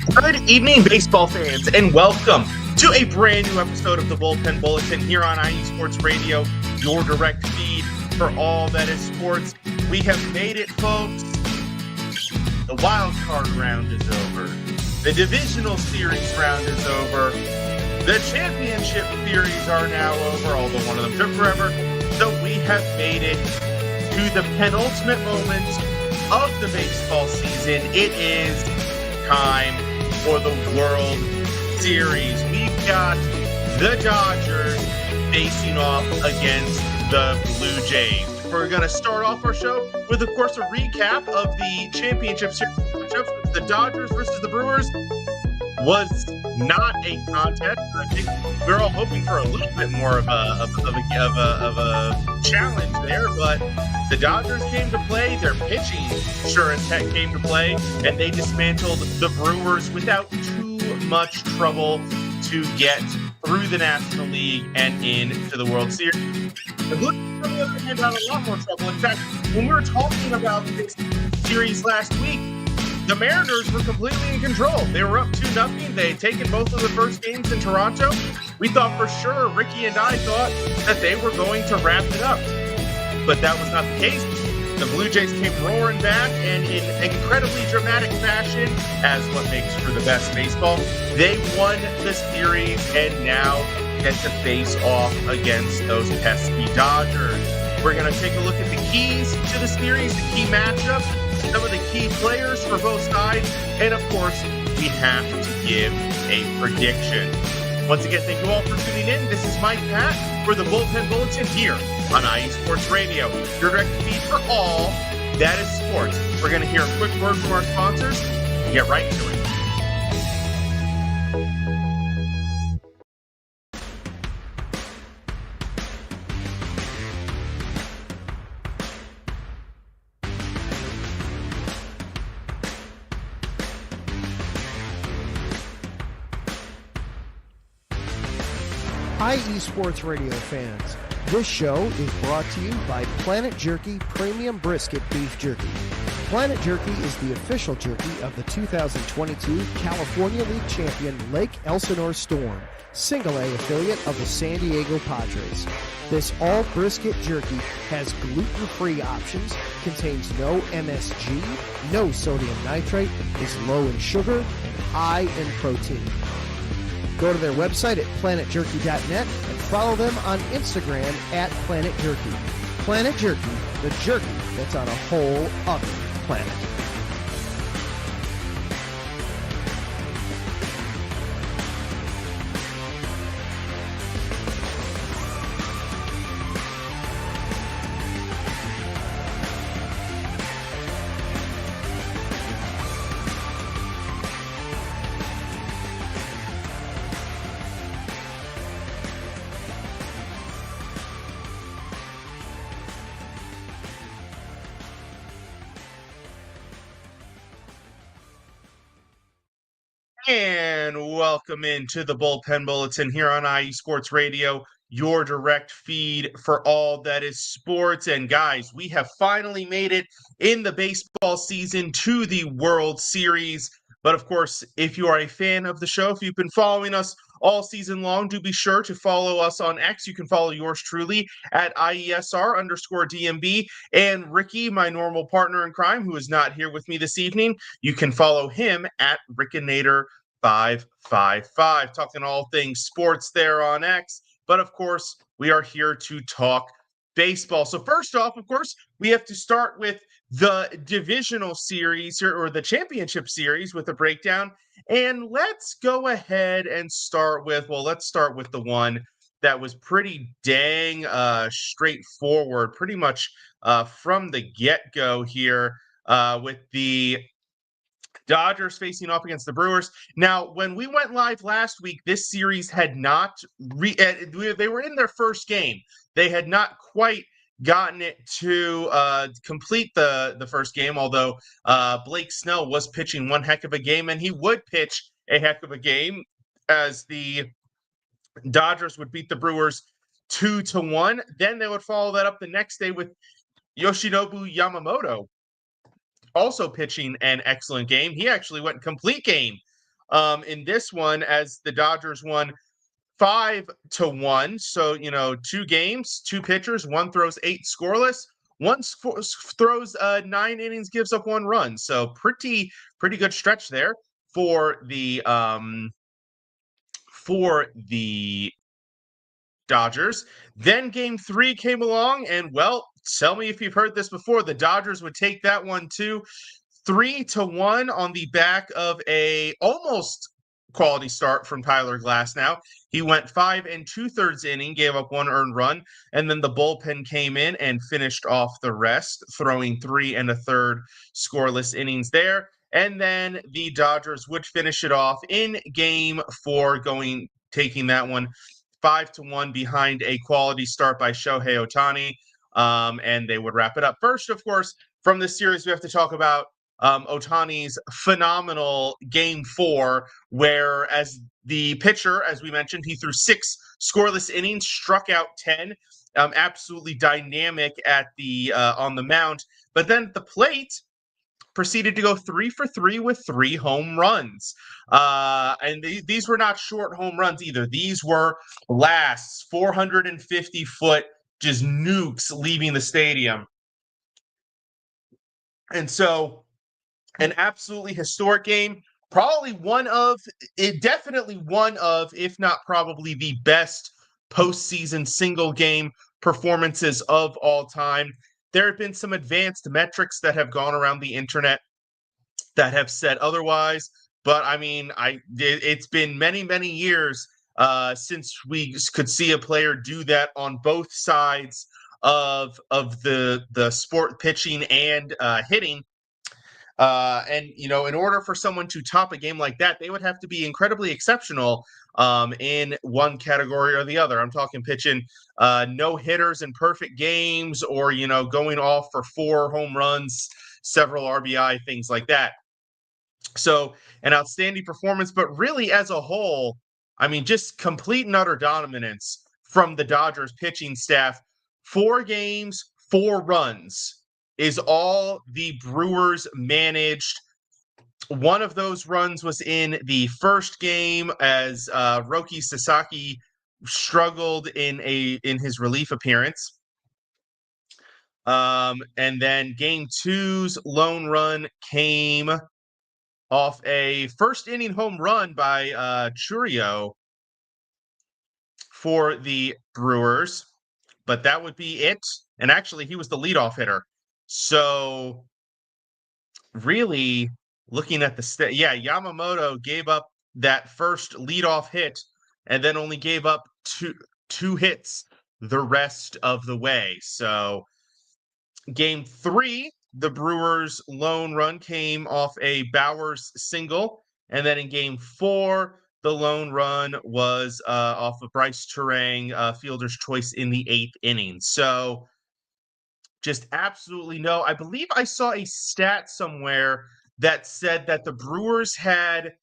Good evening, baseball fans, and welcome to a brand new episode of the Bullpen Bulletin here on IE Sports Radio, your direct feed for all that is sports. We have made it, folks. The wild card round is over. The divisional series round is over. The championship series are now over, although one of them took forever. So we have made it to the penultimate moment of the baseball season. It is time for the World Series. We've got the Dodgers facing off against the Blue Jays. We're going to start off our show with, of course, a recap of the championship series. The Dodgers versus the Brewers was not a contest. I think we're all hoping for a little bit more of a challenge there, but the Dodgers came to play. Their pitching sure as heck came to play, and they dismantled the Brewers without too much trouble to get through the National League and into the World Series. The Blue Jays, on the other hand, had a lot more trouble. In fact, when we were talking about this series last week, the Mariners were completely in control. They were up 2-0. They had taken both of the first games in Toronto. We thought for sure, Ricky and I thought that they were going to wrap it up. But that was not the case. The Blue Jays came roaring back, and in incredibly dramatic fashion, as what makes for the best baseball, they won the series and now get to face off against those pesky Dodgers. We're going to take a look at the keys to the series, the key matchups, some of the key players for both sides, and of course, we have to give a prediction. Once again, thank you all for tuning in. This is Mike Patt for the Bullpen Bulletin here on IE Sports Radio, your direct feed for all that is sports. We're going to hear a quick word from our sponsors and get right to it. IE Sports Radio fans, this show is brought to you by Planet Jerky Premium Brisket Beef Jerky. Planet Jerky is the official jerky of the 2022 California League champion Lake Elsinore Storm, single-A affiliate of the San Diego Padres. This all-brisket jerky has gluten-free options, contains no MSG, no sodium nitrate, is low in sugar, and high in protein. Go to their website at planetjerky.net and follow them on Instagram at Planet Jerky. Planet Jerky, the jerky that's on a whole other planet. And welcome into the Bullpen Bulletin here on IE Sports Radio, your direct feed for all that is sports. And guys, we have finally made it in the baseball season to the World Series. But of course, if you are a fan of the show, if you've been following us all season long, do be sure to follow us on X. You can follow yours truly at IESR_DMB. And Ricky, my normal partner in crime, who is not here with me this evening, you can follow him at Rickinator555, talking all things sports there on X. But of course, we are here to talk baseball. So first off, of course, we have to start with the divisional series or the championship series with a breakdown. And let's go ahead and start with the one that was pretty dang straightforward, pretty much from the get-go here with the Dodgers facing off against the Brewers. Now, when we went live last week, this series had not they were in their first game. They had not quite gotten it to complete the first game, although Blake Snell was pitching one heck of a game, and he would pitch a heck of a game as the Dodgers would beat the Brewers 2-1. Then they would follow that up the next day with Yoshinobu Yamamoto also pitching an excellent game. He actually went complete game in this one, as the Dodgers won 5-1. So, 2 games, 2 pitchers, one throws 8 scoreless, one throws 9 innings, gives up 1 run. So pretty good stretch there for the Dodgers. Then game 3 came along, and well, tell me if you've heard this before. The Dodgers would take that one too, 3-1 on the back of a almost quality start from Tyler Glasnow. He went 5 2/3 inning, gave up 1 earned run, and then the bullpen came in and finished off the rest, throwing 3 1/3 scoreless innings there. And then the Dodgers would finish it off in game 4, taking that one 5-1 behind a quality start by Shohei Ohtani. And they would wrap it up. First, of course, from this series, we have to talk about Ohtani's phenomenal game 4, where as the pitcher, as we mentioned, he threw 6 scoreless innings, struck out 10, absolutely dynamic at the on the mound. But then at the plate, proceeded to go 3 for 3 with 3 home runs. And these were not short home runs either. These were blasts, 450-foot just nukes leaving the stadium. And so an absolutely historic game, definitely one of, if not probably the best postseason single game performances of all time. There have been some advanced metrics that have gone around the internet that have said otherwise, but I mean, it's been many, many years since we could see a player do that on both sides of the sport, pitching and hitting. And in order for someone to top a game like that, they would have to be incredibly exceptional in one category or the other. I'm talking pitching no hitters in perfect games, or going off for 4 home runs, several RBI, things like that. So an outstanding performance, but really as a whole, I mean, just complete and utter dominance from the Dodgers pitching staff. 4 games, 4 runs is all the Brewers managed. One of those runs was in the first game, as Roki Sasaki struggled in his relief appearance. And then game 2's lone run came off a first inning home run by Churio for the Brewers, but that would be it. And actually, he was the leadoff hitter. So really, looking at the Yamamoto gave up that first leadoff hit and then only gave up two hits the rest of the way. So game 3, the Brewers' lone run came off a Bowers single. And then in game 4, the lone run was off of Bryce Turang, fielder's choice in the 8th inning. So just absolutely no. I believe I saw a stat somewhere that said that the Brewers had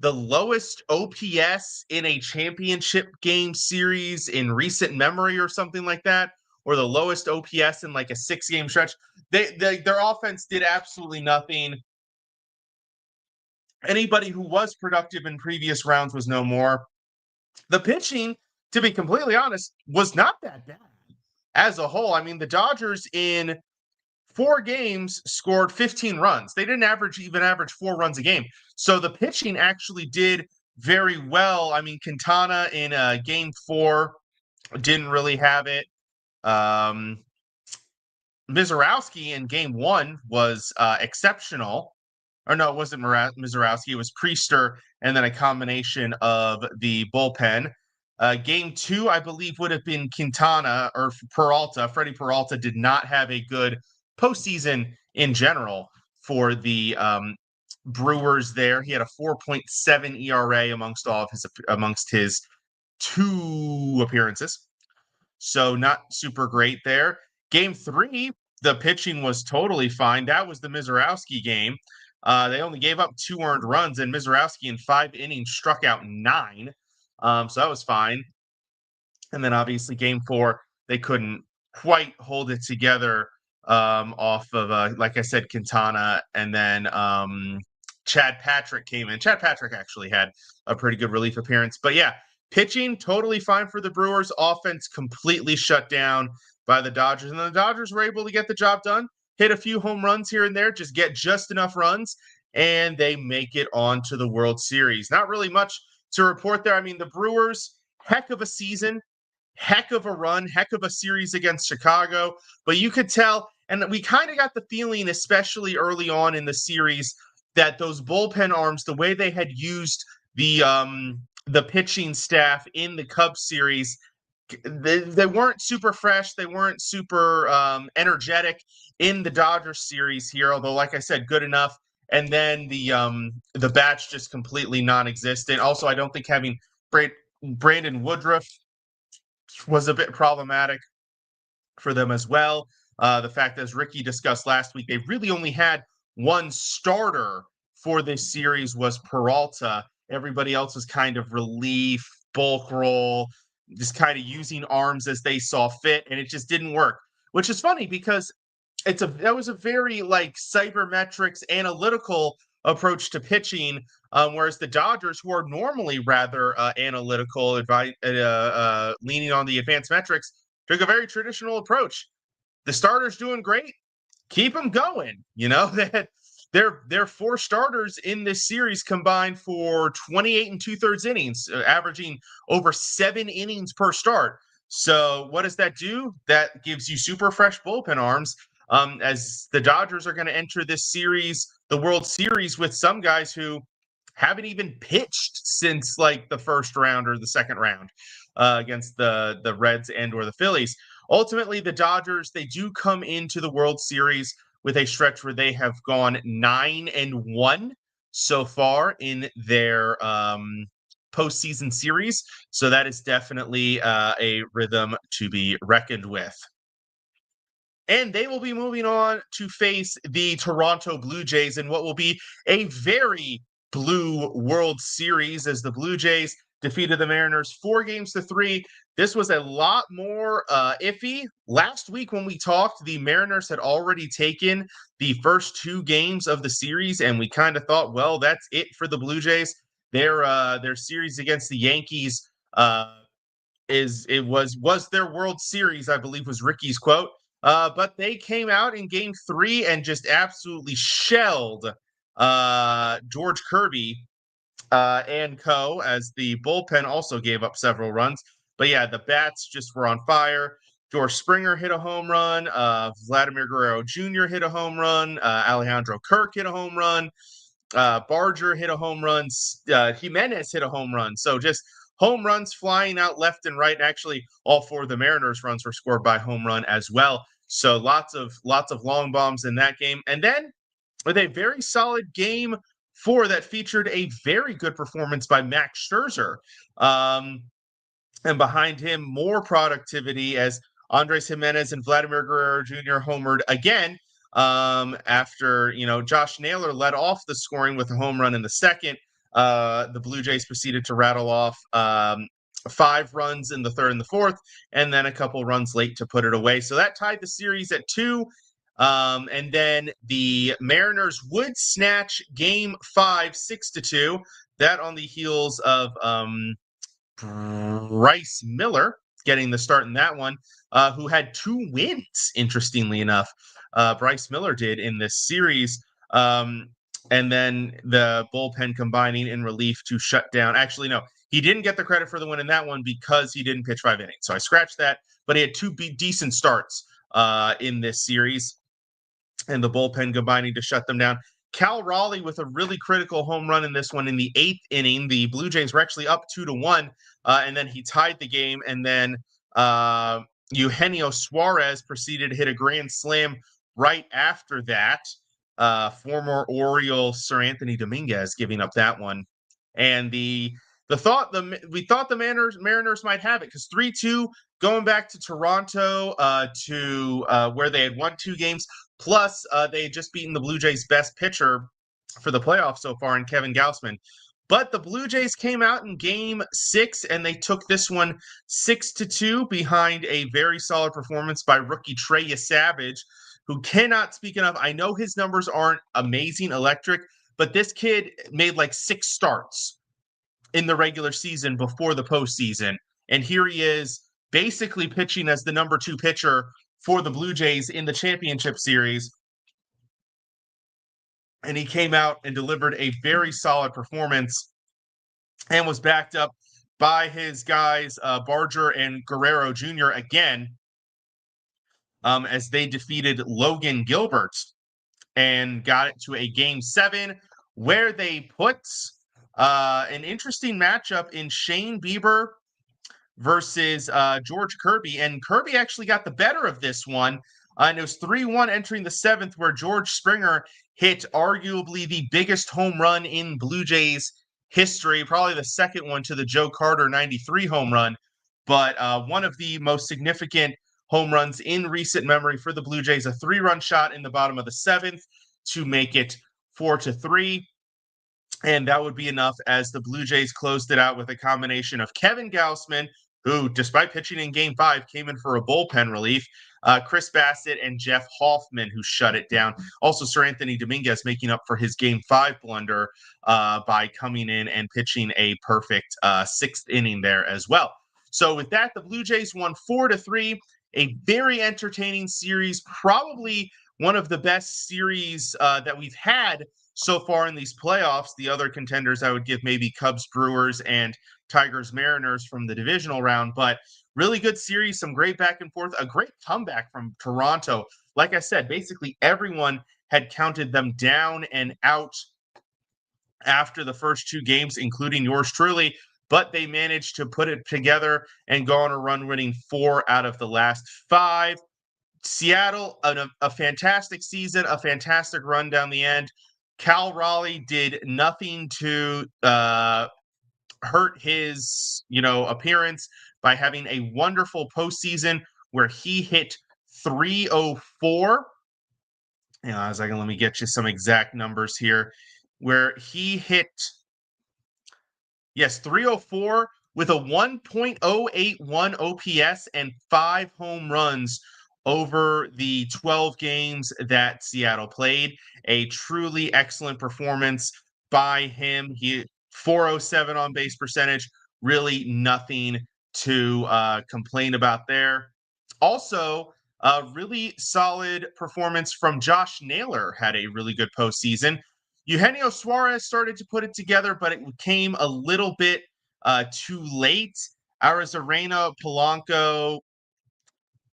the lowest OPS in a championship game series in recent memory or something like that, or the lowest OPS in like a 6-game stretch. Their offense did absolutely nothing. Anybody who was productive in previous rounds was no more. The pitching, to be completely honest, was not that bad as a whole. I mean, the Dodgers in 4 games scored 15 runs. They didn't average 4 runs a game. So the pitching actually did very well. I mean, Quintana in game 4 didn't really have it. Mizorowski in game 1 was exceptional. Or no, it wasn't Mizorowski. It was Priester, and then a combination of the bullpen. Game 2, I believe, would have been Quintana or Peralta. Freddie Peralta did not have a good postseason in general for the Brewers there. He had a 4.7 ERA amongst his 2 appearances. So not super great there. Game 3, the pitching was totally fine. That was the Mizorowski game. They only gave up 2 earned runs, and Mizorowski in 5 innings struck out 9. So that was fine. And then obviously game 4, they couldn't quite hold it together off of, like I said, Quintana, and then Chad Patrick came in. Chad Patrick actually had a pretty good relief appearance. But yeah, pitching totally fine for the Brewers. Offense completely shut down by the Dodgers. And the Dodgers were able to get the job done, hit a few home runs here and there, just get just enough runs, and they make it on to the World Series. Not really much to report there. I mean, the Brewers, heck of a season, heck of a run, heck of a series against Chicago. But you could tell, and we kind of got the feeling, especially early on in the series, that those bullpen arms, the way they had used the pitching staff in the Cubs series, they weren't super fresh. They weren't super energetic in the Dodgers series here, although, like I said, good enough. And then the bats just completely non-existent. Also, I don't think having Brandon Woodruff was a bit problematic for them as well. The fact, as Ricky discussed last week, they really only had one starter for this series was Peralta. Everybody else was kind of relief, bulk roll, just kind of using arms as they saw fit, and it just didn't work. Which is funny because that was a very like cybermetrics analytical approach to pitching, whereas the Dodgers, who are normally rather analytical, leaning on the advanced metrics, took a very traditional approach. The starter's doing great. Keep them going. You know, that their four starters in this series combined for 28 and 2/3 innings, averaging over 7 innings per start. So what does that do? That gives you super fresh bullpen arms, as the Dodgers are going to enter this series, the World Series, with some guys who haven't even pitched since like the first round or the second round against the Reds and or the Phillies. Ultimately, the Dodgers, they do come into the World Series with a stretch where they have gone 9-1 so far in their postseason series. So that is definitely a rhythm to be reckoned with. And they will be moving on to face the Toronto Blue Jays in what will be a very blue World Series, as the Blue Jays defeated the Mariners 4-3. This was a lot more iffy. Last week when we talked, the Mariners had already taken the first 2 games of the series, and we kind of thought, well, that's it for the Blue Jays. Their series against the Yankees was their World Series, I believe was Ricky's quote. But they came out in Game 3 and just absolutely shelled George Kirby and co, as the bullpen also gave up several runs. But yeah, the bats just were on fire. George Springer hit a home run. Vladimir Guerrero Jr. hit a home run. Alejandro Kirk hit a home run. Barger hit a home run. Jimenez hit a home run. So just home runs flying out left and right. Actually, all 4 of the Mariners' runs were scored by home run as well. So lots of long bombs in that game. And then with a very solid Game 4 that featured a very good performance by Max Scherzer. And behind him, more productivity as Andres Jimenez and Vladimir Guerrero Jr. homered again, after, Josh Naylor led off the scoring with a home run in the second. The Blue Jays proceeded to rattle off 5 runs in the third and the fourth, and then a couple runs late to put it away. So that tied the series at 2. And then the Mariners would snatch Game 5, 6-2. That on the heels of Bryce Miller getting the start in that one, who had 2 wins, interestingly enough. Bryce Miller did in this series. And then the bullpen combining in relief to shut down. Actually, no, he didn't get the credit for the win in that one because he didn't pitch 5 innings. So I scratched that, but he had 2 decent starts in this series, and the bullpen combining to shut them down. Cal Raleigh with a really critical home run in this one in the 8th inning. The Blue Jays were actually up 2-1, and then he tied the game. And then Eugenio Suarez proceeded to hit a grand slam right after that. Former Oriole Sir Anthony Dominguez giving up that one. And we thought the Mariners might have it, because 3-2 going back to Toronto, to where they had won 2 games. Plus, they had just beaten the Blue Jays' best pitcher for the playoffs so far in Kevin Gausman. But the Blue Jays came out in Game 6, and they took this one 6-2 behind a very solid performance by rookie Trey Savage, who cannot speak enough. I know his numbers aren't amazing, electric, but this kid made like 6 starts in the regular season before the postseason. And here he is basically pitching as the number 2 pitcher for the Blue Jays in the championship series. And he came out and delivered a very solid performance and was backed up by his guys, Barger and Guerrero Jr. again, as they defeated Logan Gilbert and got it to a Game 7, where they put an interesting matchup in Shane Bieber versus George Kirby. And Kirby actually got the better of this one. And it was 3-1 entering the 7th, where George Springer hit arguably the biggest home run in Blue Jays history, probably the second one to the Joe Carter 93 home run, but one of the most significant home runs in recent memory for the Blue Jays, a 3-run shot in the bottom of the 7th to make it 4-3. And that would be enough as the Blue Jays closed it out with a combination of Kevin Gausman, who, despite pitching in Game 5, came in for a bullpen relief, Chris Bassett, and Jeff Hoffman, who shut it down. Also, Sir Anthony Dominguez making up for his Game 5 blunder by coming in and pitching a perfect 6th inning there as well. So with that, the Blue Jays won 4-3, a very entertaining series, probably one of the best series that we've had so far in these playoffs. The other contenders I would give maybe Cubs, Brewers, and Tigers, Mariners from the divisional round, but really good series, some great back and forth, a great comeback from Toronto. Like I said, basically everyone had counted them down and out after the first 2 games, including yours truly, but they managed to put it together and go on a run, winning 4 out of the last 5. Seattle, a fantastic season, a fantastic run down the end. Cal Raleigh did nothing to hurt his, appearance by having a wonderful postseason where he hit 304. Hang on a second, let me get you some exact numbers here. Where he hit, 304 with a 1.081 OPS and 5 home runs over the 12 games that Seattle played. A truly excellent performance by him. He 407 on base percentage, really nothing to complain about there. Also, a really solid performance from Josh Naylor, had a really good postseason. Eugenio Suarez started to put it together, but it came a little bit too late. Arizarena, Polanco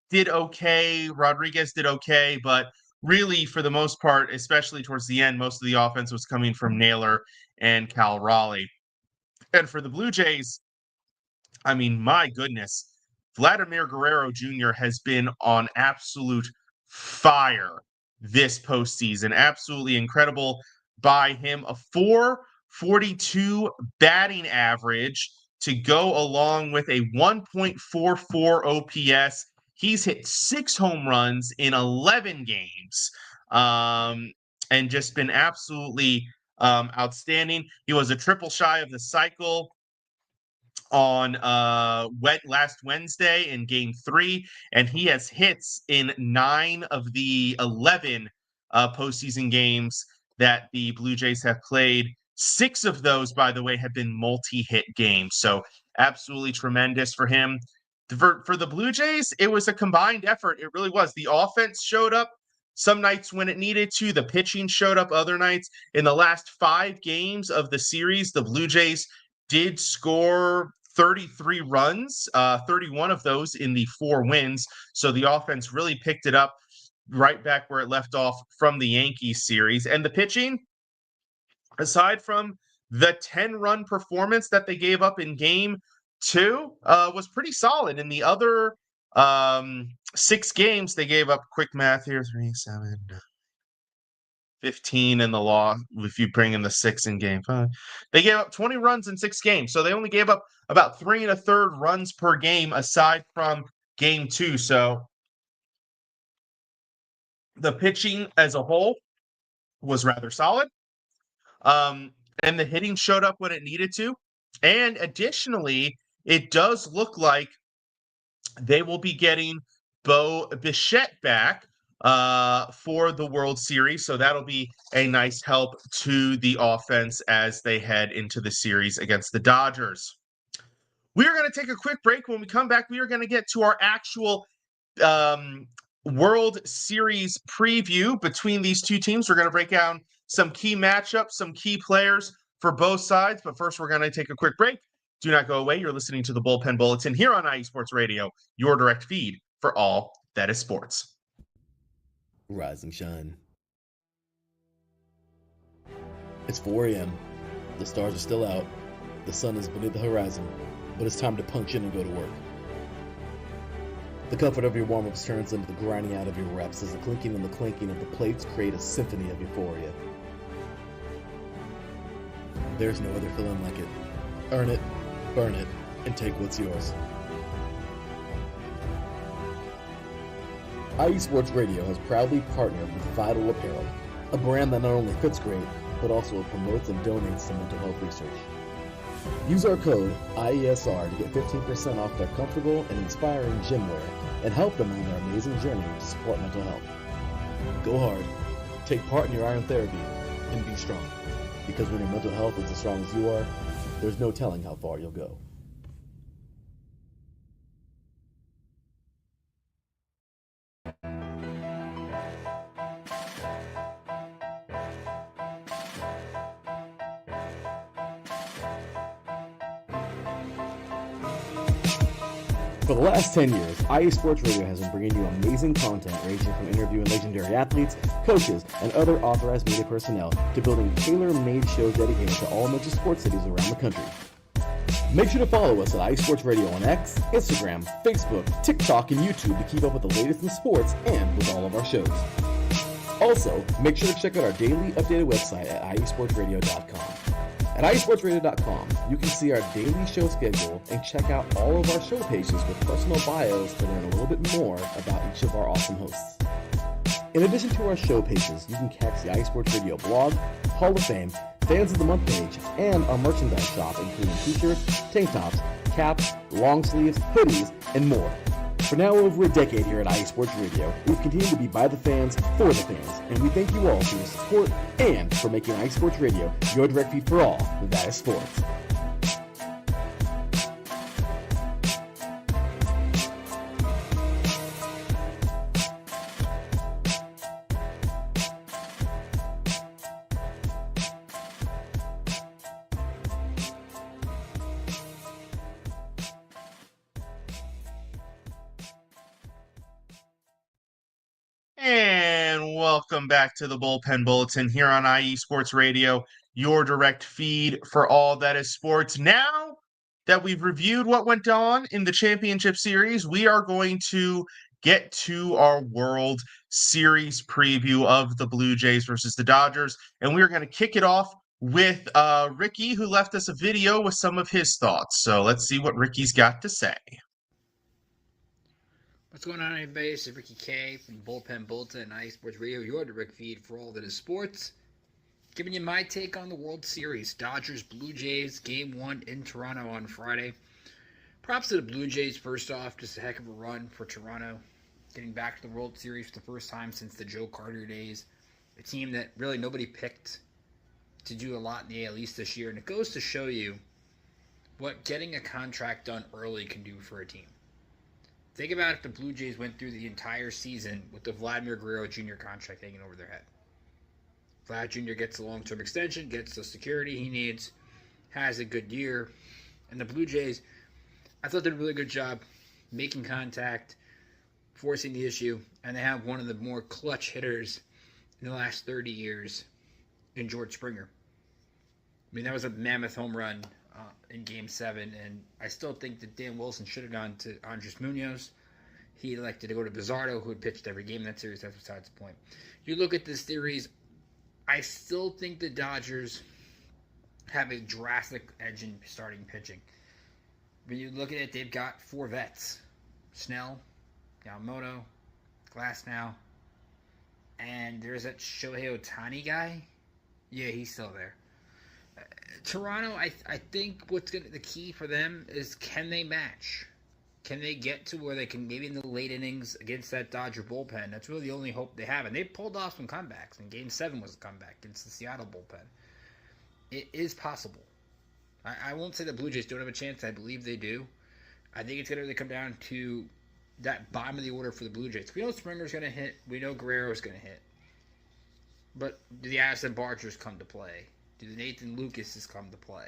did okay. Rodriguez did okay, but really, for the most part, especially towards the end, most of the offense was coming from Naylor and Cal Raleigh. And for the Blue Jays, I mean, my goodness, Vladimir Guerrero Jr. has been on absolute fire this postseason. Absolutely incredible by him. A 442 batting average to go along with a 1.44 OPS. He's hit 6 home runs in 11 games and just been absolutely outstanding. He was a triple shy of the cycle on last Wednesday in Game 3, and he has hits in 9 of the 11 postseason games that the Blue Jays have played. 6 of those, by the way, have been multi-hit games, so absolutely tremendous for him. For the Blue Jays, it was a combined effort. It really was. The offense showed up some nights when it needed to. The pitching showed up other nights. In the last 5 games of the series, the Blue Jays did score 33 runs, 31 of those in the 4 wins. So the offense really picked it up right back where it left off from the Yankees series. And the pitching, aside from the 10-run performance that they gave up in Game 2, was pretty solid. In the other 6 games, they gave up, quick math here, 3, 7, 15 in the law, if you bring in the 6 in Game 5. They gave up 20 runs in 6 games, so they only gave up about 3 1/3 runs per game aside from Game 2. So the pitching as a whole was rather solid. And the hitting showed up when it needed to. And additionally, it does look like they will be getting Bo Bichette back, for the World Series. So that'll be a nice help to the offense as they head into the series against the Dodgers. We are going to take a quick break. When we come back, we are going to get to our actual World Series preview between these two teams. We're going to break down some key matchups, some key players for both sides. But first, we're going to take a quick break. Do not go away. You're listening to the Bullpen Bulletin here on IE Sports Radio, your direct feed for all that is sports. Rise and shine. It's 4 a.m. The stars are still out. The sun is beneath the horizon, but it's time to punch in and go to work. The comfort of your warm-ups turns into the grinding out of your reps as the clinking and the clanking of the plates create a symphony of euphoria. There's no other feeling like it. Earn it, burn it, and take what's yours. IE Sports Radio has proudly partnered with Vital Apparel, a brand that not only fits great, but also promotes and donates to mental health research. Use our code IESR to get 15% off their comfortable and inspiring gym wear and help them on their amazing journey to support mental health. Go hard, take part in your iron therapy, and be strong. Because when your mental health is as strong as you are, there's no telling how far you'll go. For the last 10 years, IE Sports Radio has been bringing you amazing content ranging from interviewing legendary athletes, coaches, and other authorized media personnel to building tailor-made shows dedicated to all major sports cities around the country. Make sure to follow us at IE Sports Radio on X, Instagram, Facebook, TikTok, and YouTube to keep up with the latest in sports and with all of our shows. Also, make sure to check out our daily updated website at iesportsradio.com. At iesportsradio.com, you can see our daily show schedule and check out all of our show pages with personal bios to learn a little bit more about each of our awesome hosts. In addition to our show pages, you can catch the IE Sports Radio blog, Hall of Fame, Fans of the Month page, and our merchandise shop including t-shirts, tank tops, caps, long sleeves, hoodies, and more. For now over a decade here at IE Sports Radio, we've continued to be by the fans, for the fans, and we thank you all for your support and for making IE Sports Radio your direct feed for all that is sports. And welcome back to the Bullpen Bulletin here on IE Sports Radio, your direct feed for all that is sports. Now that we've reviewed what went on in the championship series, we are going to get to our World Series preview of the Blue Jays versus the Dodgers. And we're going to kick it off with Ricky, who left us a video with some of his thoughts. So let's see what Ricky's got to say. What's going on, everybody? This is Ricky K from Bullpen Bulletin and IE Sports Radio, your direct feed for all that is sports. Giving you my take on the World Series. Dodgers, Blue Jays, Game 1 in Toronto on Friday. Props to the Blue Jays, first off. Just a heck of a run for Toronto. Getting back to the World Series for the first time since the Joe Carter days. A team that really nobody picked to do a lot in the AL East this year. And it goes to show you what getting a contract done early can do for a team. Think about if the Blue Jays went through the entire season with the Vladimir Guerrero Jr. contract hanging over their head. Vlad Jr. gets a long-term extension, gets the security he needs, has a good year. And the Blue Jays, I thought did a really good job making contact, forcing the issue, and they have one of the more clutch hitters in the last 30 years in George Springer. I mean, that was a mammoth home run in Game 7, and I still think that Dan Wilson should have gone to Andres Munoz. He elected to go to Bizardo, who had pitched every game in that series. That's besides the point. You look at this series, I still think the Dodgers have a drastic edge in starting pitching. When you look at it, they've got 4 vets. Snell, Yamamoto, Glasnow, and there's that Shohei Ohtani guy. Yeah, he's still there. Toronto, I think what's the key for them is can they match? Can they get to where they can, maybe in the late innings against that Dodger bullpen? That's really the only hope they have. And they pulled off some comebacks, and Game 7 was a comeback against the Seattle bullpen. It is possible. I won't say the Blue Jays don't have a chance. I believe they do. I think it's going to really come down to that bottom of the order for the Blue Jays. We know Springer's going to hit. We know Guerrero's going to hit. But do the Addison Bargers come to play? Do the Nathan Lucases come to play?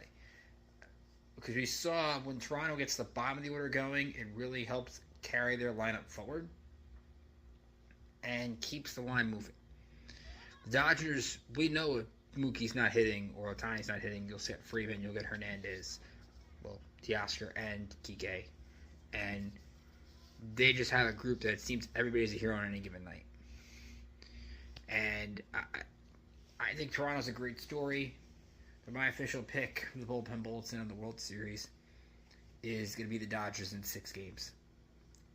Because we saw when Toronto gets the bottom of the order going, it really helps carry their lineup forward and keeps the line moving. The Dodgers, we know if Mookie's not hitting or Otani's not hitting, you'll get Freeman, you'll get Hernandez, well, Teoscar and Kike. And they just have a group that seems everybody's a hero on any given night. And I think Toronto's a great story. But my official pick for the Bullpen Bulletin on the World Series is going to be the Dodgers in 6 games.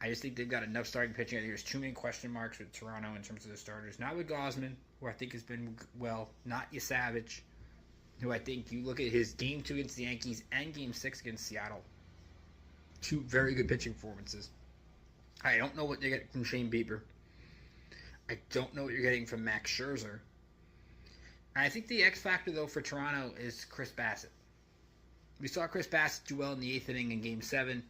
I just think they've got enough starting pitching. I think there's too many question marks with Toronto in terms of the starters. Not with Gausman, who I think has been well. Not Savage, who I think you look at his Game 2 against the Yankees and Game 6 against Seattle. 2 very good pitching performances. I don't know what you're getting from Shane Bieber. I don't know what you're getting from Max Scherzer. I think the X factor, though, for Toronto is Chris Bassett. We saw Chris Bassett do well in the 8th inning in Game 7.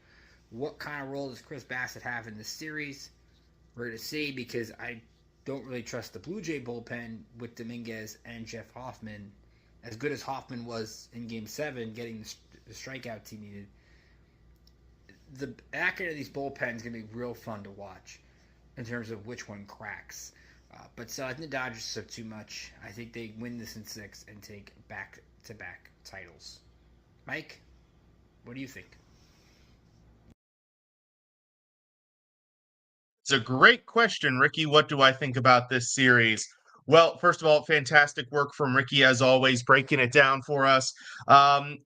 What kind of role does Chris Bassett have in this series? We're going to see, because I don't really trust the Blue Jay bullpen with Dominguez and Jeff Hoffman. As good as Hoffman was in Game 7, getting the strikeouts he needed, the back end of these bullpens is going to be real fun to watch in terms of which one cracks. But still, I think the Dodgers have too much. I think they win this in 6 and take back-to-back titles. Mike, what do you think? It's a great question, Ricky. What do I think about this series? Well, first of all, fantastic work from Ricky, as always, breaking it down for us.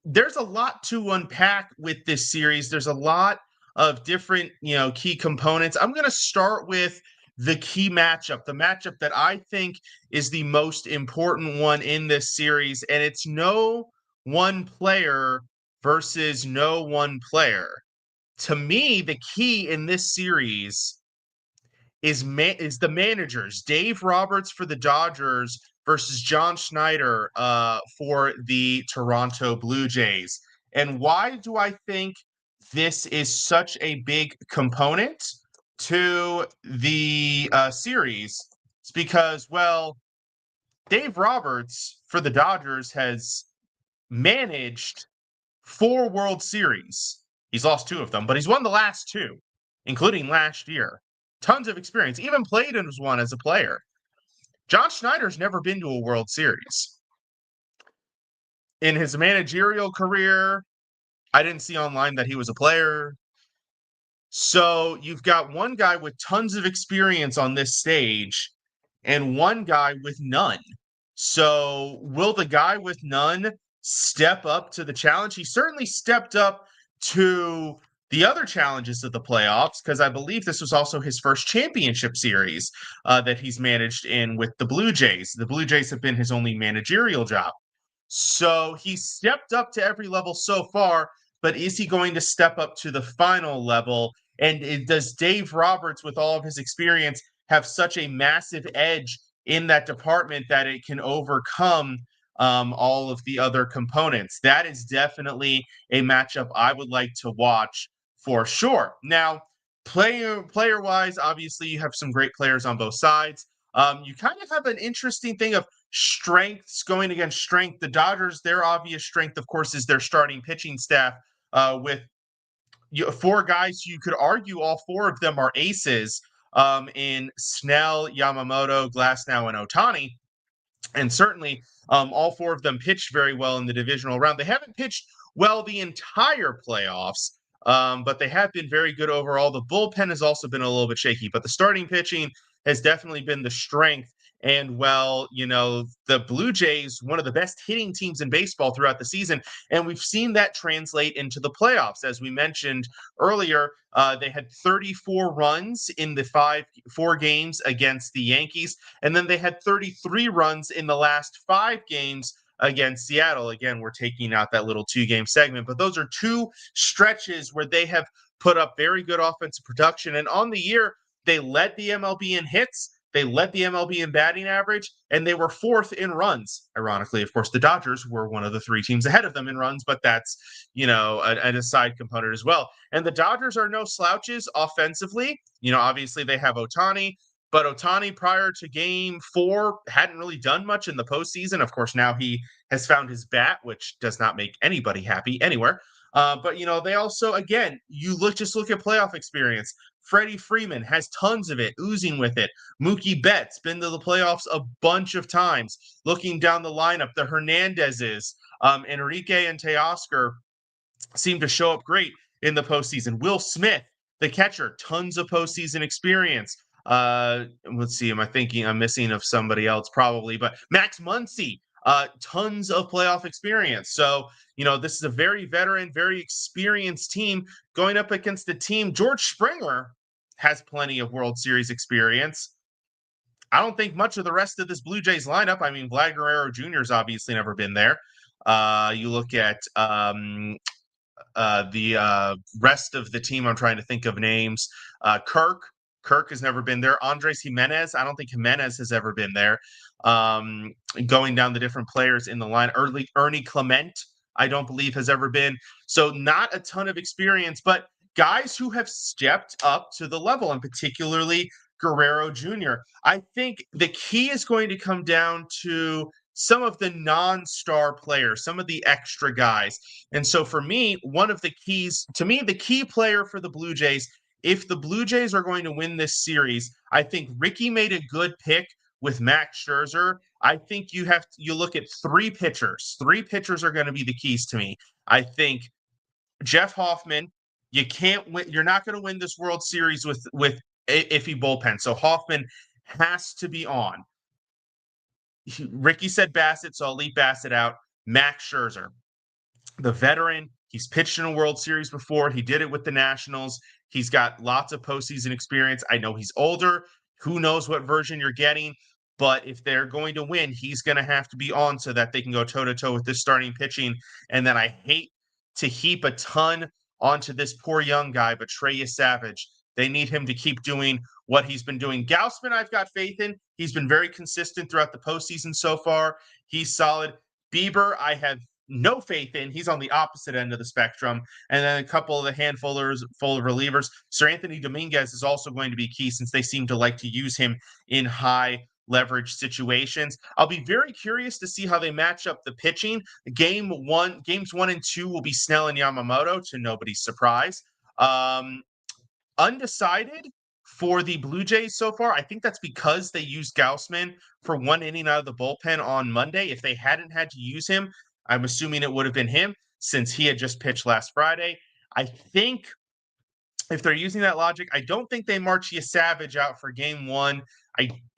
There's a lot to unpack with this series. There's a lot of different, key components. I'm going to start with the key matchup, the matchup that I think is the most important one in this series, and it's no one player versus no one player. To me, the key in this series is the managers, Dave Roberts for the Dodgers versus John Schneider for the Toronto Blue Jays. And why do I think this is such a big component to the series? It's because, well, Dave Roberts for the Dodgers has managed 4 World Series. He's lost 2 of them, but he's won the last 2, including last year. Tons of experience, even played in one as a player. John Schneider's never been to a World Series. In his managerial career, I didn't see online that he was a player. So you've got one guy with tons of experience on this stage and one guy with none. So will the guy with none step up to the challenge? He certainly stepped up to the other challenges of the playoffs, because I believe this was also his first championship series that he's managed in with the Blue Jays. The Blue Jays have been his only managerial job. So he stepped up to every level so far, but is he going to step up to the final level? And does Dave Roberts, with all of his experience, have such a massive edge in that department that it can overcome all of the other components? That is definitely a matchup I would like to watch for sure. Now, player-wise, obviously you have some great players on both sides. You kind of have an interesting thing of strengths going against strength. The Dodgers, their obvious strength, of course, is their starting pitching staff with 4 guys. You could argue all 4 of them are aces in Snell, Yamamoto, Glasnow, and Ohtani. And certainly all 4 of them pitched very well in the divisional round. They haven't pitched well the entire playoffs, but they have been very good overall. The bullpen has also been a little bit shaky, but the starting pitching has definitely been the strength. And, well, the Blue Jays, one of the best hitting teams in baseball throughout the season, and we've seen that translate into the playoffs. As we mentioned earlier, they had 34 runs in the 4 games against the Yankees, and then they had 33 runs in the last 5 games against Seattle. Again, we're taking out that little 2-game segment, but those are 2 stretches where they have put up very good offensive production. And on the year, they led the MLB in hits. They led the MLB in batting average, and they were 4th in runs. Ironically, of course, the Dodgers were one of the 3 teams ahead of them in runs, but that's, an aside component as well. And the Dodgers are no slouches offensively. Obviously they have Ohtani, but Ohtani prior to game 4 hadn't really done much in the postseason. Of course, now he has found his bat, which does not make anybody happy anywhere. But they also, again, just look at playoff experience. Freddie Freeman has tons of it, oozing with it. Mookie Betts been to the playoffs a bunch of times. Looking down the lineup, the Hernandezes, Enrique and Teoscar seem to show up great in the postseason. Will Smith, the catcher, tons of postseason experience. Let's see, I'm missing of somebody else probably, but Max Muncy, tons of playoff experience. So, this is a very veteran, very experienced team going up against the team. George Springer has plenty of World Series experience. I don't think much of the rest of this Blue Jays lineup. I mean, Vlad Guerrero Jr. has obviously never been there. You look at the rest of the team. I'm trying to think of names. Kirk has never been there. Andres Jimenez, I don't think Jimenez has ever been there. Going down the different players in the line, Ernie Clement, I don't believe has ever been. So not a ton of experience, but guys who have stepped up to the level, and particularly Guerrero Jr. I think the key is going to come down to some of the non-star players, some of the extra guys. And so for me, the key player for the Blue Jays, if the Blue Jays are going to win this series, I think Ricky made a good pick with Max Scherzer. I think you look at 3 pitchers. 3 pitchers are going to be the keys to me. I think Jeff Hoffman, you can't win. You're not going to win this World Series with iffy bullpen. So Hoffman has to be on. Ricky said Bassett, so I'll leave Bassett out. Max Scherzer, the veteran. He's pitched in a World Series before. He did it with the Nationals. He's got lots of postseason experience. I know he's older. Who knows what version you're getting? But if they're going to win, he's going to have to be on so that they can go toe-to-toe with this starting pitching. And then I hate to heap a ton onto this poor young guy, but Trey Savage. They need him to keep doing what he's been doing. Gausman, I've got faith in. He's been very consistent throughout the postseason so far. He's solid. Bieber, I have no faith in. He's on the opposite end of the spectrum. And then a couple of the handful of relievers. Sir Anthony Dominguez is also going to be key since they seem to like to use him in high leverage situations. I'll be very curious to see how they match up the pitching. Games 1 and 2 will be Snell and Yamamoto, to nobody's surprise. Undecided for the Blue Jays so far. I think that's because they used Gausman for 1 inning out of the bullpen on Monday. If they hadn't had to use him, I'm assuming it would have been him since he had just pitched last Friday. I think if they're using that logic, I don't think they march Savage out for game 1.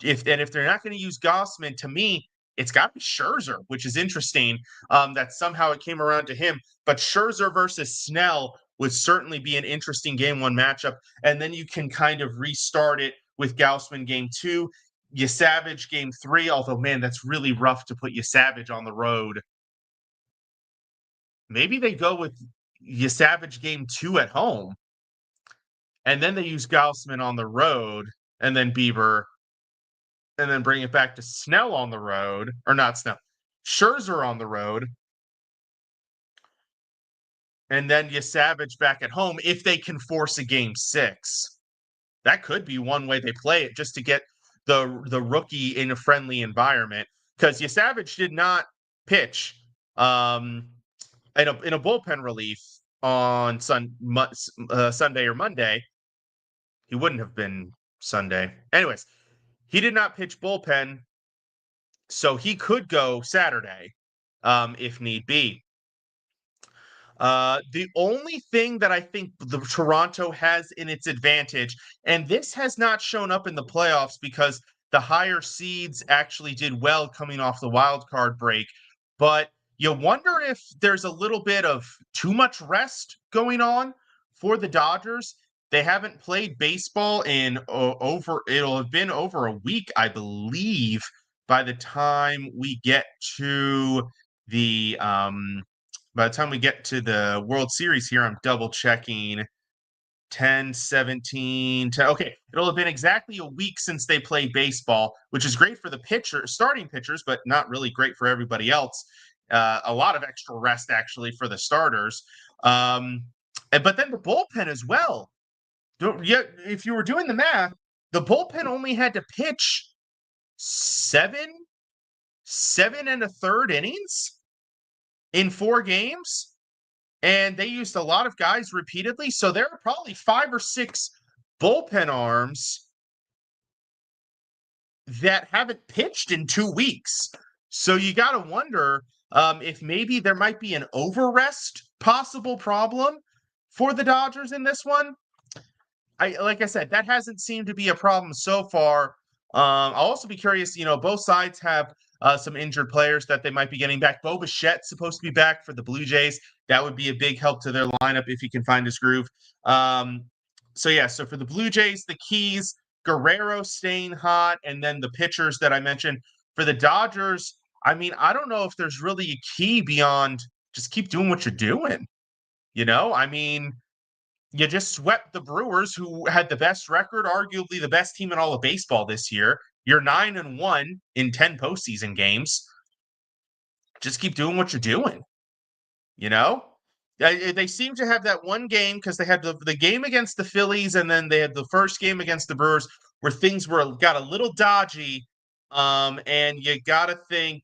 If they're not going to use Gausman, to me, it's got to be Scherzer, which is interesting that somehow it came around to him. But Scherzer versus Snell would certainly be an interesting game 1 matchup. And then you can kind of restart it with Gausman game 2, Savage game 3, although, man, that's really rough to put Savage on the road. Maybe they go with Savage game 2 at home, and then they use Gausman on the road, and then Bieber, and then bring it back to Snell on the road, or not Snell, Scherzer on the road, and then Savage back at home if they can force a game 6. That could be one way they play it, just to get the rookie in a friendly environment, because Savage did not pitch in a bullpen relief on Sunday or Monday. He wouldn't have been Sunday. Anyways, he did not pitch bullpen, so he could go Saturday if need be. The only thing that I think the Toronto has in its advantage, and this has not shown up in the playoffs because the higher seeds actually did well coming off the wild card break, but you wonder if there's a little bit of too much rest going on for the Dodgers. They haven't played baseball in it'll have been over a week, I believe, by the time we get to the World Series here. I'm double checking 10, 17, 10. Okay, it'll have been exactly a week since they played baseball, which is great for the starting pitchers, but not really great for everybody else. A lot of extra rest, actually, for the starters. But then the bullpen as well. If you were doing the math, the bullpen only had to pitch seven and a third innings in 4 games. And they used a lot of guys repeatedly. So there are probably 5 or 6 bullpen arms that haven't pitched in 2 weeks. So you got to wonder if maybe there might be an overrest possible problem for the Dodgers in this one. Like I said, that hasn't seemed to be a problem so far. I'll also be curious, both sides have some injured players that they might be getting back. Bo Bichette's supposed to be back for the Blue Jays. That would be a big help to their lineup if he can find his groove. So for the Blue Jays, the keys, Guerrero staying hot, and then the pitchers that I mentioned. For the Dodgers, I don't know if there's really a key beyond just keep doing what you're doing. You just swept the Brewers, who had the best record, arguably the best team in all of baseball this year. You're 9-1 in 10 postseason games. Just keep doing what you're doing. They seem to have that one game because they had the game against the Phillies, and then they had the first game against the Brewers where things got a little dodgy. And you got to think,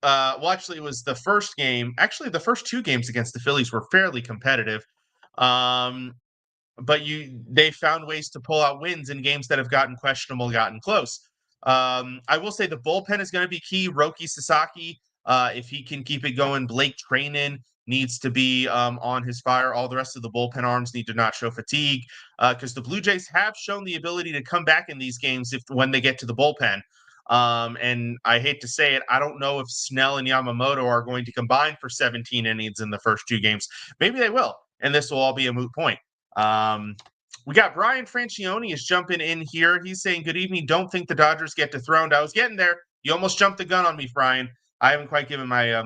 actually, it was the first game. Actually, the first 2 games against the Phillies were fairly competitive. But they found ways to pull out wins in games that have gotten questionable, gotten close. I will say the bullpen is going to be key. Roki Sasaki, if he can keep it going. Blake Treinen needs to be on his fire. All the rest of the bullpen arms need to not show fatigue because the Blue Jays have shown the ability to come back in these games when they get to the bullpen. And I hate to say it, I don't know if Snell and Yamamoto are going to combine for 17 innings in the first 2 games. Maybe they will, and this will all be a moot point. We got Brian Francione is jumping in here. He's saying, good evening. Don't think the Dodgers get dethroned. I was getting there. You almost jumped the gun on me, Brian. I haven't quite given my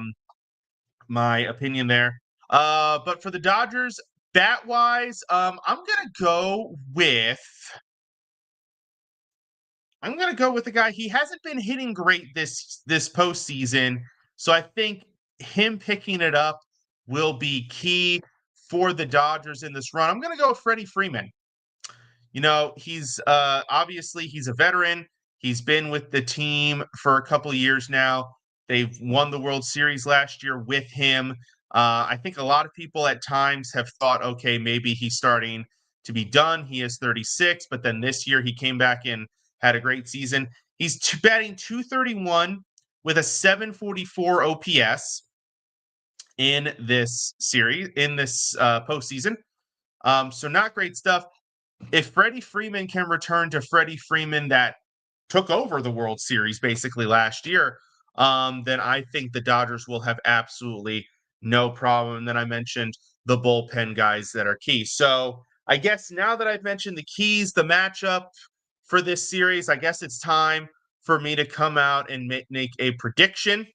my opinion there. But for the Dodgers, bat-wise, I'm gonna go with the guy. He hasn't been hitting great this postseason, so I think him picking it up will be key for the Dodgers in this run. I'm going to go with Freddie Freeman. He's obviously he's a veteran. He's been with the team for a couple of years now. They've won the World Series last year with him. I think a lot of people at times have thought, okay, maybe he's starting to be done. He is 36, but then this year he came back and had a great season. He's batting .231 with a .744 OPS in this series, in this postseason. So not great stuff. If Freddie Freeman can return to Freddie Freeman that took over the World Series basically last year, then I think the Dodgers will have absolutely no problem. And then I mentioned the bullpen guys that are key. So I guess now that I've mentioned the keys, the matchup for this series, I guess it's time for me to come out and make a prediction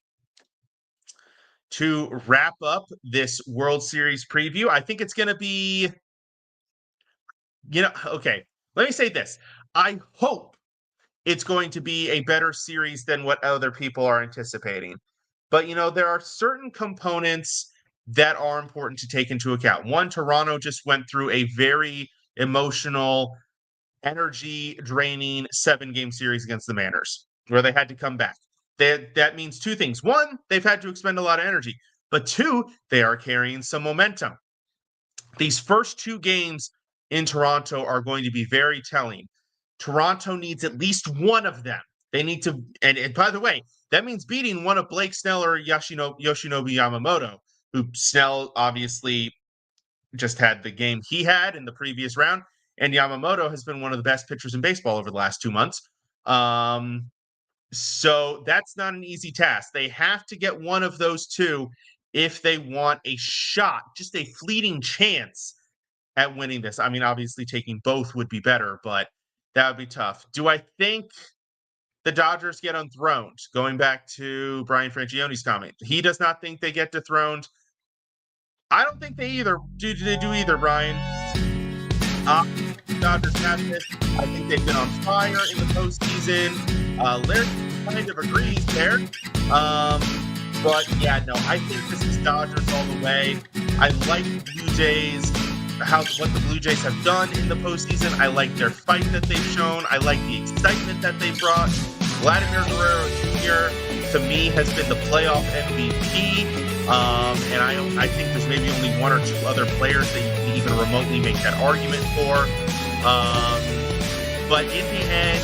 to wrap up this World Series preview. I think it's going to be, okay, let me say this. I hope it's going to be a better series than what other people are anticipating. But, there are certain components that are important to take into account. One, Toronto just went through a very emotional, energy-draining 7-game series against the Mariners, where they had to come back. That means 2 things. 1, they've had to expend a lot of energy. But 2, they are carrying some momentum. These first 2 games in Toronto are going to be very telling. Toronto needs at least one of them. They need to, and by the way, that means beating one of Blake Snell or Yoshinobu Yamamoto, who Snell obviously just had the game he had in the previous round, and Yamamoto has been one of the best pitchers in baseball over the last 2 months. So that's not an easy task. They have to get one of those 2 if they want a shot, just a fleeting chance at winning this. I mean, obviously taking both would be better, but that would be tough. Do I think the Dodgers get enthroned? Going back to Brian Francione's comment, he does not think they get dethroned. I don't think they do either, Brian. Dodgers have this. I think they've been on fire in the postseason. Larry kind of agrees there. But yeah, no, I think this is Dodgers all the way. I like the Blue Jays, what the Blue Jays have done in the postseason. I like their fight that they've shown. I like the excitement that they brought. Vladimir Guerrero Jr. to me has been the playoff MVP. And I think there's maybe only one or two other players that you can even remotely make that argument for. But in the end,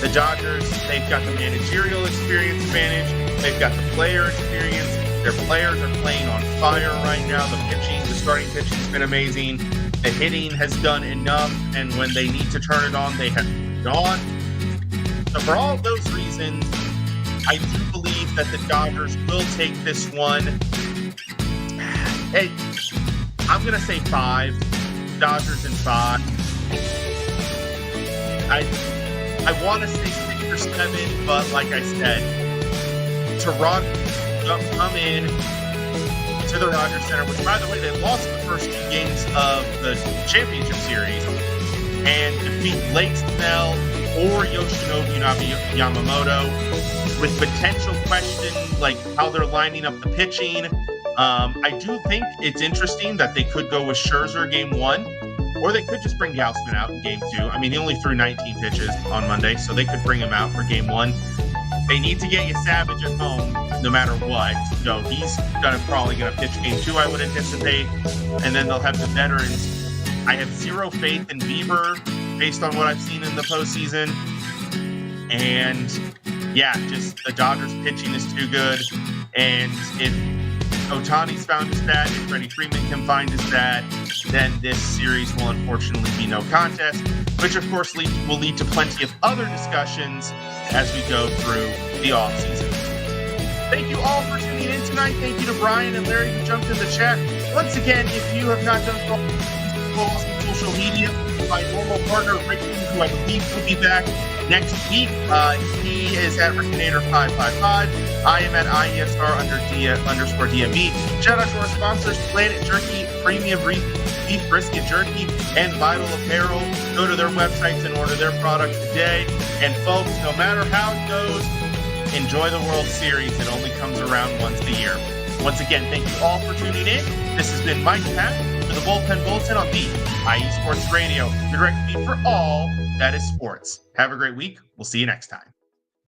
the Dodgers, they've got the managerial experience advantage. They've got the player experience. Their players are playing on fire right now. The starting pitching has been amazing. The hitting has done enough. And when they need to turn it on, they have gone. So for all of those reasons, I do believe that the Dodgers will take this one. Hey, I'm going to say 5. Dodgers in 5. I want to say 6 or 7, but like I said, Toronto come in to the Rogers Center, which, by the way, they lost the first 2 games of the championship series, and defeat Blake Snell or Yoshinobu Yamamoto, with potential question like how they're lining up the pitching. I do think it's interesting that they could go with Scherzer game 1, or they could just bring Gausman out in game 2. I mean, he only threw 19 pitches on Monday, so they could bring him out for game 1. They need to get you Savage at home no matter what. So he's probably going to pitch game 2, I would anticipate. And then they'll have the veterans. I have zero faith in Bieber based on what I've seen in the postseason. And yeah, just the Dodgers pitching is too good. And if Ohtani's found his bat, if Freddie Freeman can find his bat, then this series will unfortunately be no contest, which of course will lead to plenty of other discussions as we go through the offseason. Thank you all for tuning in tonight. Thank you to Brian and Larry who jumped in the chat. Once again, if you have not done so, follow us on social media. My normal partner, Rick, who I believe will be back next week. He is at Rickinator555. I am at IESR_DMV. Shout out to our sponsors, Planet Jerky, Premium Beef Brisket Jerky, and Vital Apparel. Go to their websites and order their products today. And folks, no matter how it goes, enjoy the World Series. It only comes around once a year. Once again, thank you all for tuning in. This has been Mike Patt for the Bullpen Bulletin on the IE Sports Radio, the direct feed for all that is sports. Have a great week. We'll see you next time.